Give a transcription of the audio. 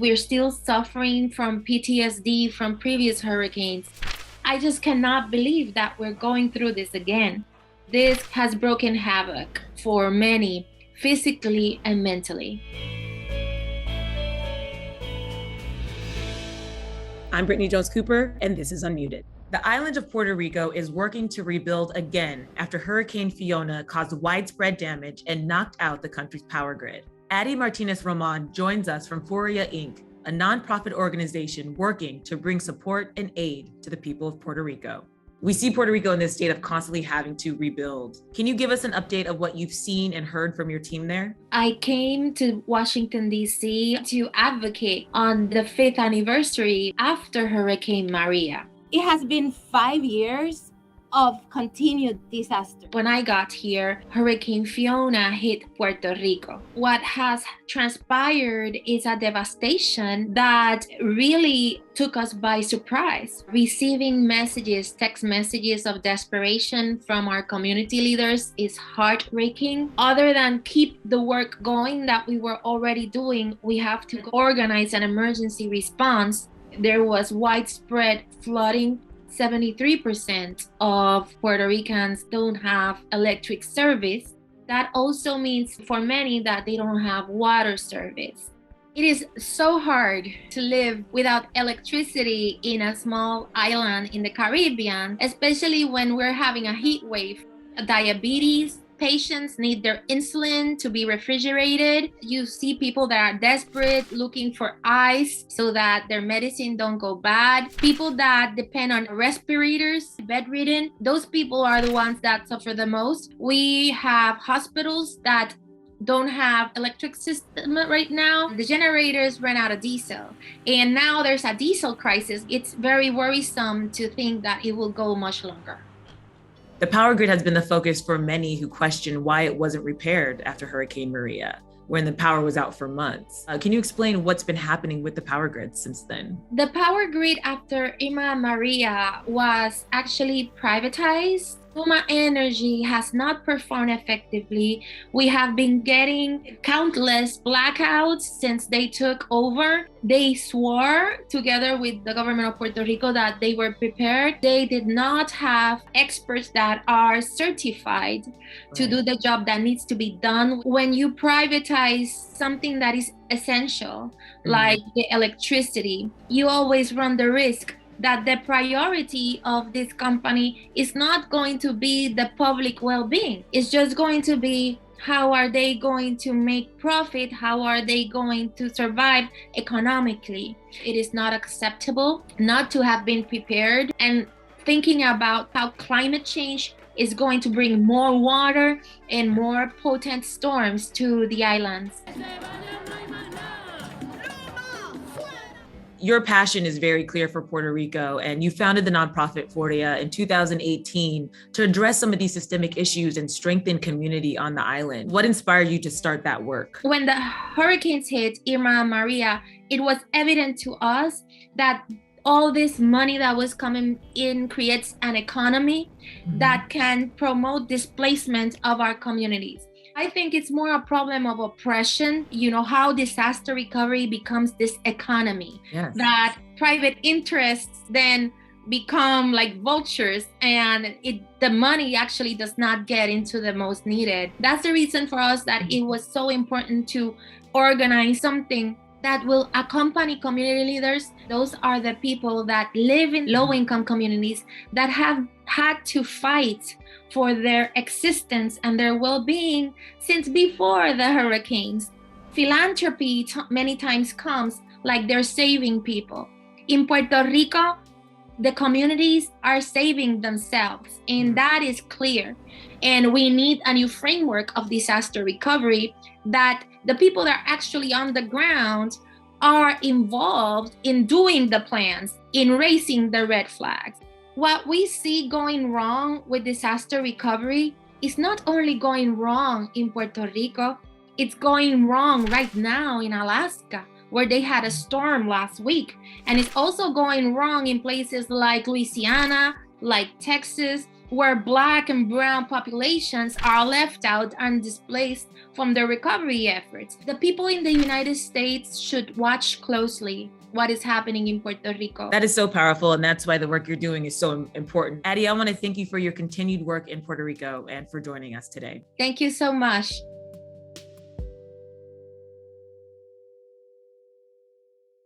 We're still suffering from PTSD from previous hurricanes. I just cannot believe that we're going through this again. This has broken havoc for many, physically and mentally. I'm Brittany Jones-Cooper, and this is Unmuted. The island of Puerto Rico is working to rebuild again after Hurricane Fiona caused widespread damage and knocked out the country's power grid. Addie Martinez-Roman joins us from FURIA Inc., a nonprofit organization working to bring support and aid to the people of Puerto Rico. We see Puerto Rico in this state of constantly having to rebuild. Can you give us an update of what you've seen and heard from your team there? I came to Washington, D.C. to advocate on the 5th anniversary after Hurricane Maria. It has been 5 years of continued disaster. When I got here, Hurricane Fiona hit Puerto Rico. What has transpired is a devastation that really took us by surprise. Receiving messages, text messages of desperation from our community leaders is heartbreaking. Other than keep the work going that we were already doing, we have to organize an emergency response. There was widespread flooding. 73% of Puerto Ricans don't have electric service. That also means for many that they don't have water service. It is so hard to live without electricity in a small island in the Caribbean, especially when we're having a heat wave. Diabetes patients need their insulin to be refrigerated. You see people that are desperate looking for ice so that their medicine don't go bad. People that depend on respirators, bedridden, those people are the ones that suffer the most. We have hospitals that don't have electric system right now. The generators ran out of diesel, and now there's a diesel crisis. It's very worrisome to think that it will go much longer. The power grid has been the focus for many who question why it wasn't repaired after Hurricane Maria, when the power was out for months. Can you explain what's been happening with the power grid since then? The power grid after Irma and Maria was actually privatized. Puma Energy has not performed effectively. We have been getting countless blackouts since they took over. They swore together with the government of Puerto Rico that they were prepared. They did not have experts that are certified to do the job that needs to be done. When you privatize something that is essential, like the electricity, you always run the risk that the priority of this company is not going to be the public well-being. It's just going to be how are they going to make profit? How are they going to survive economically? It is not acceptable not to have been prepared and thinking about how climate change is going to bring more water and more potent storms to the islands. Your passion is very clear for Puerto Rico, and you founded the nonprofit FURIA in 2018 to address some of these systemic issues and strengthen community on the island. What inspired you to start that work? When the hurricanes hit Irma and Maria, it was evident to us that all this money that was coming in creates an economy that can promote displacement of our communities. I think it's more a problem of oppression, how disaster recovery becomes this economy, that private interests then become like vultures and the money actually does not get into the most needed. That's the reason for us that it was so important to organize something that will accompany community leaders. Those are the people that live in low-income communities that have had to fight for their existence and their well-being since before the hurricanes. Philanthropy many times comes like they're saving people. In Puerto Rico, the communities are saving themselves, and that is clear. And we need a new framework of disaster recovery that the people that are actually on the ground are involved in doing the plans, in raising the red flags. What we see going wrong with disaster recovery is not only going wrong in Puerto Rico, it's going wrong right now in Alaska, where they had a storm last week. And it's also going wrong in places like Louisiana, like Texas, where Black and brown populations are left out and displaced from the recovery efforts. The people in the United States should watch closely what is happening in Puerto Rico. That is so powerful, and that's why the work you're doing is so important. Addie, I want to thank you for your continued work in Puerto Rico and for joining us today. Thank you so much.